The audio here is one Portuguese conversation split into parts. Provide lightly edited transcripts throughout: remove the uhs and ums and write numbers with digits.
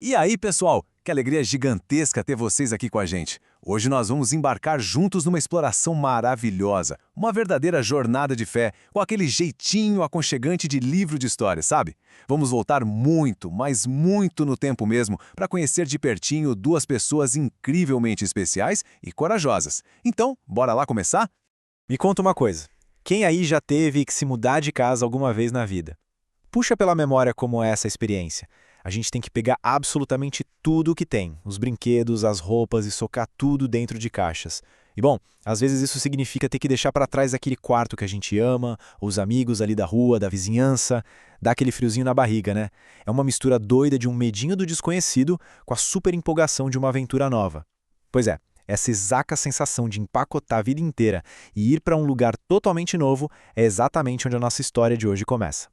E aí, pessoal? Que alegria gigantesca ter vocês aqui com a gente. Hoje nós vamos embarcar juntos numa exploração maravilhosa, uma verdadeira jornada de fé, com aquele jeitinho aconchegante de livro de história, sabe? Vamos voltar muito, mas muito no tempo mesmo, para conhecer de pertinho duas pessoas incrivelmente especiais e corajosas. Então, bora lá começar? Me conta uma coisa. Quem aí já teve que se mudar de casa alguma vez na vida? Puxa pela memória como é essa experiência. A gente tem que pegar absolutamente tudo o que tem, os brinquedos, as roupas e socar tudo dentro de caixas. E bom, às vezes isso significa ter que deixar para trás aquele quarto que a gente ama, os amigos ali da rua, da vizinhança, dá aquele friozinho na barriga, né? É uma mistura doida de um medinho do desconhecido com a super empolgação de uma aventura nova. Pois é, essa exata sensação de empacotar a vida inteira e ir para um lugar totalmente novo é exatamente onde a nossa história de hoje começa.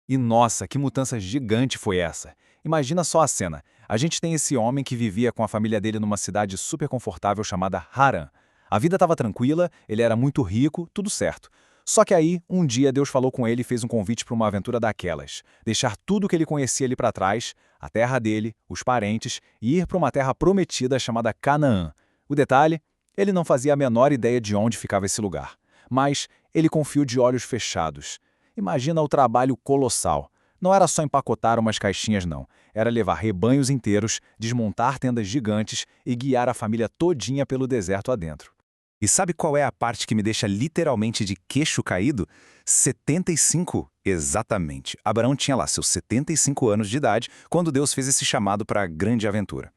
E nossa, que mudança gigante foi essa! Imagina só a cena. A gente tem esse homem que vivia com a família dele numa cidade super confortável chamada Haran. A vida estava tranquila, ele era muito rico, tudo certo. Só que aí, um dia Deus falou com ele e fez um convite para uma aventura daquelas. Deixar tudo que ele conhecia ali para trás, a terra dele, os parentes, e ir para uma terra prometida chamada Canaã. O detalhe, ele não fazia a menor ideia de onde ficava esse lugar. Mas ele confiou de olhos fechados. Imagina o trabalho colossal. Não era só empacotar umas caixinhas, não. Era levar rebanhos inteiros, desmontar tendas gigantes e guiar a família todinha pelo deserto adentro. E sabe qual é a parte que me deixa literalmente de queixo caído? 75. Exatamente. Abraão tinha lá seus 75 anos de idade quando Deus fez esse chamado para a grande aventura.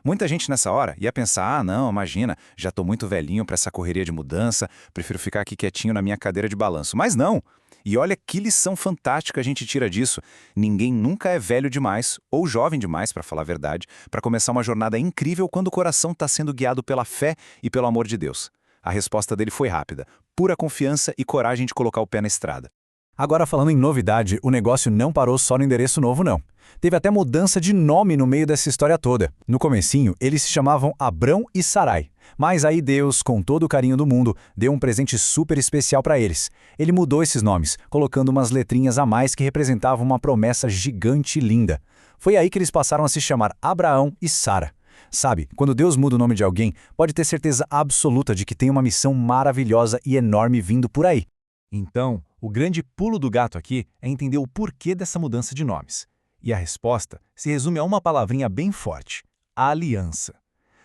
Muita gente nessa hora ia pensar, ah, não, imagina, já estou muito velhinho para essa correria de mudança, prefiro ficar aqui quietinho na minha cadeira de balanço. Mas não! E olha que lição fantástica a gente tira disso. Ninguém nunca é velho demais, ou jovem demais, para falar a verdade, para começar uma jornada incrível quando o coração está sendo guiado pela fé e pelo amor de Deus. A resposta dele foi rápida, pura confiança e coragem de colocar o pé na estrada. Agora, falando em novidade, o negócio não parou só no endereço novo, não. Teve até mudança de nome no meio dessa história toda. No comecinho, eles se chamavam Abrão e Sarai. Mas aí Deus, com todo o carinho do mundo, deu um presente super especial para eles. Ele mudou esses nomes, colocando umas letrinhas a mais que representavam uma promessa gigante e linda. Foi aí que eles passaram a se chamar Abraão e Sara. Sabe, quando Deus muda o nome de alguém, pode ter certeza absoluta de que tem uma missão maravilhosa e enorme vindo por aí. Então, o grande pulo do gato aqui é entender o porquê dessa mudança de nomes. E a resposta se resume a uma palavrinha bem forte: aliança.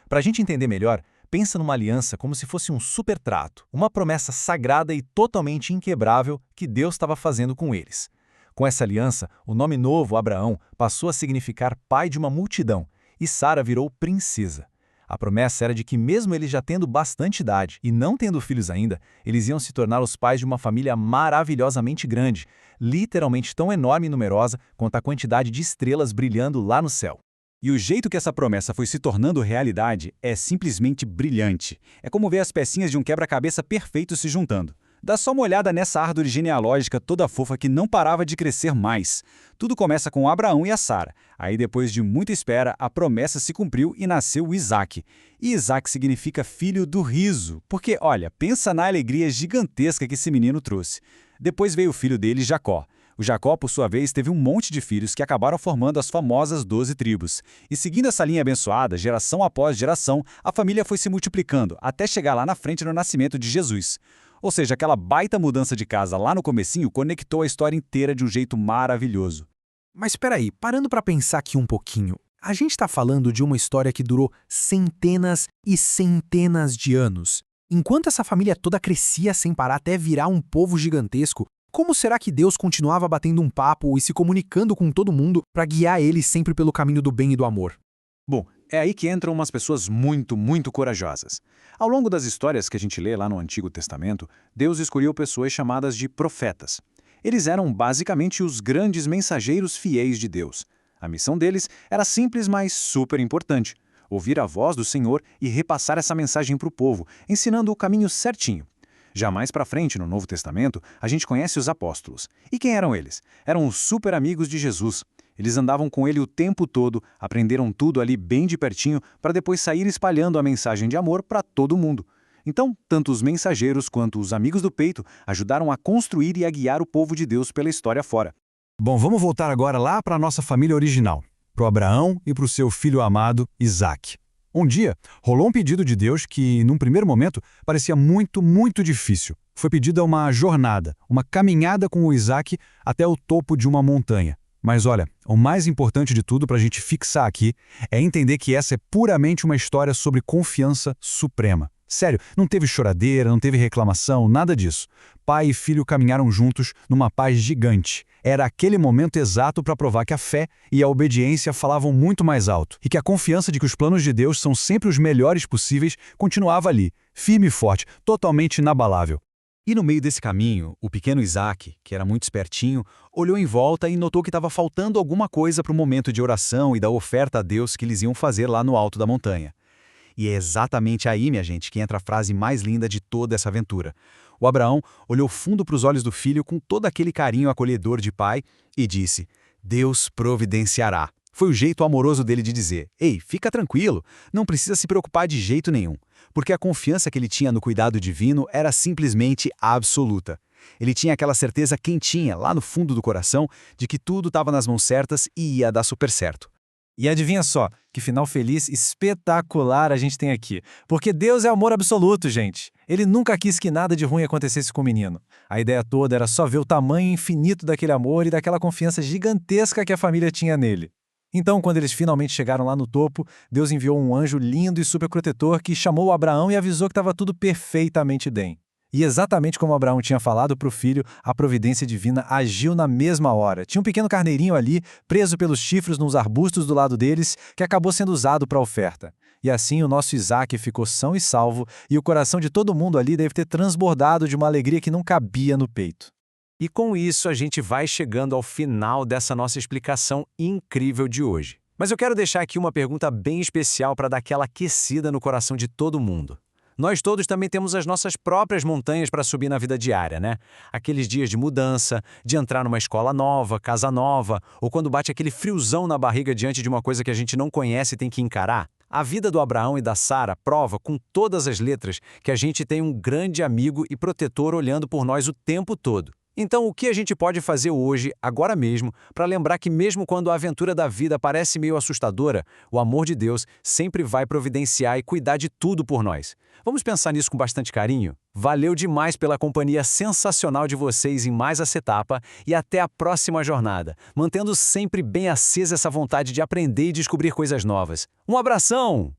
Para a gente entender melhor, pensa numa aliança como se fosse um super trato, uma promessa sagrada e totalmente inquebrável que Deus estava fazendo com eles. Com essa aliança, o nome novo, Abraão, passou a significar pai de uma multidão, e Sara virou princesa. A promessa era de que mesmo eles já tendo bastante idade e não tendo filhos ainda, eles iam se tornar os pais de uma família maravilhosamente grande, literalmente tão enorme e numerosa quanto a quantidade de estrelas brilhando lá no céu. E o jeito que essa promessa foi se tornando realidade é simplesmente brilhante. É como ver as pecinhas de um quebra-cabeça perfeito se juntando. Dá só uma olhada nessa árvore genealógica toda fofa que não parava de crescer mais. Tudo começa com Abraão e a Sara. Aí, depois de muita espera, a promessa se cumpriu e nasceu o Isaac. E Isaac significa filho do riso, porque, olha, pensa na alegria gigantesca que esse menino trouxe. Depois veio o filho dele, Jacó. O Jacó, por sua vez, teve um monte de filhos que acabaram formando as famosas 12 tribos. E seguindo essa linha abençoada, geração após geração, a família foi se multiplicando, até chegar lá na frente no nascimento de Jesus. Ou seja, aquela baita mudança de casa lá no comecinho conectou a história inteira de um jeito maravilhoso. Mas espera aí, parando para pensar aqui um pouquinho, a gente está falando de uma história que durou centenas e centenas de anos. Enquanto essa família toda crescia sem parar até virar um povo gigantesco, como será que Deus continuava batendo um papo e se comunicando com todo mundo para guiar eles sempre pelo caminho do bem e do amor? Bom, é aí que entram umas pessoas muito corajosas. Ao longo das histórias que a gente lê lá no Antigo Testamento, Deus escolheu pessoas chamadas de profetas. Eles eram basicamente os grandes mensageiros fiéis de Deus. A missão deles era simples, mas super importante: ouvir a voz do Senhor e repassar essa mensagem para o povo, ensinando o caminho certinho. Já mais para frente, no Novo Testamento, a gente conhece os apóstolos. E quem eram eles? Eram os super amigos de Jesus. Eles andavam com ele o tempo todo, aprenderam tudo ali bem de pertinho, para depois sair espalhando a mensagem de amor para todo mundo. Então, tanto os mensageiros quanto os amigos do peito ajudaram a construir e a guiar o povo de Deus pela história fora. Bom, vamos voltar agora lá para a nossa família original. para Abraão e para o seu filho amado, Isaque. Um dia, rolou um pedido de Deus que, num primeiro momento, parecia muito, muito difícil. Foi pedida uma jornada, uma caminhada com o Isaque até o topo de uma montanha. Mas olha, o mais importante de tudo para a gente fixar aqui é entender que essa é puramente uma história sobre confiança suprema. Sério, não teve choradeira, não teve reclamação, nada disso. Pai e filho caminharam juntos numa paz gigante. Era aquele momento exato para provar que a fé e a obediência falavam muito mais alto e que a confiança de que os planos de Deus são sempre os melhores possíveis continuava ali, firme e forte, totalmente inabalável. E no meio desse caminho, o pequeno Isaque, que era muito espertinho, olhou em volta e notou que estava faltando alguma coisa para o momento de oração e da oferta a Deus que eles iam fazer lá no alto da montanha. E é exatamente aí, minha gente, que entra a frase mais linda de toda essa aventura. O Abraão olhou fundo para os olhos do filho com todo aquele carinho acolhedor de pai e disse: Deus providenciará. Foi o jeito amoroso dele de dizer: ei, fica tranquilo, não precisa se preocupar de jeito nenhum, porque a confiança que ele tinha no cuidado divino era simplesmente absoluta. Ele tinha aquela certeza quentinha, lá no fundo do coração, de que tudo estava nas mãos certas e ia dar super certo. E adivinha só, que final feliz espetacular a gente tem aqui. Porque Deus é amor absoluto, gente. Ele nunca quis que nada de ruim acontecesse com o menino. A ideia toda era só ver o tamanho infinito daquele amor e daquela confiança gigantesca que a família tinha nele. Então, quando eles finalmente chegaram lá no topo, Deus enviou um anjo lindo e superprotetor que chamou Abraão e avisou que estava tudo perfeitamente bem. E exatamente como Abraão tinha falado para o filho, a providência divina agiu na mesma hora. Tinha um pequeno carneirinho ali, preso pelos chifres nos arbustos do lado deles, que acabou sendo usado para a oferta. E assim o nosso Isaque ficou são e salvo, e o coração de todo mundo ali deve ter transbordado de uma alegria que não cabia no peito. E com isso a gente vai chegando ao final dessa nossa explicação incrível de hoje. Mas eu quero deixar aqui uma pergunta bem especial para dar aquela aquecida no coração de todo mundo. Nós todos também temos as nossas próprias montanhas para subir na vida diária, né? Aqueles dias de mudança, de entrar numa escola nova, casa nova, ou quando bate aquele friozão na barriga diante de uma coisa que a gente não conhece e tem que encarar. A vida do Abraão e da Sara prova com todas as letras que a gente tem um grande amigo e protetor olhando por nós o tempo todo. Então, o que a gente pode fazer hoje, agora mesmo, para lembrar que mesmo quando a aventura da vida parece meio assustadora, o amor de Deus sempre vai providenciar e cuidar de tudo por nós? Vamos pensar nisso com bastante carinho? Valeu demais pela companhia sensacional de vocês em mais essa etapa e até a próxima jornada, mantendo sempre bem acesa essa vontade de aprender e descobrir coisas novas. Um abração!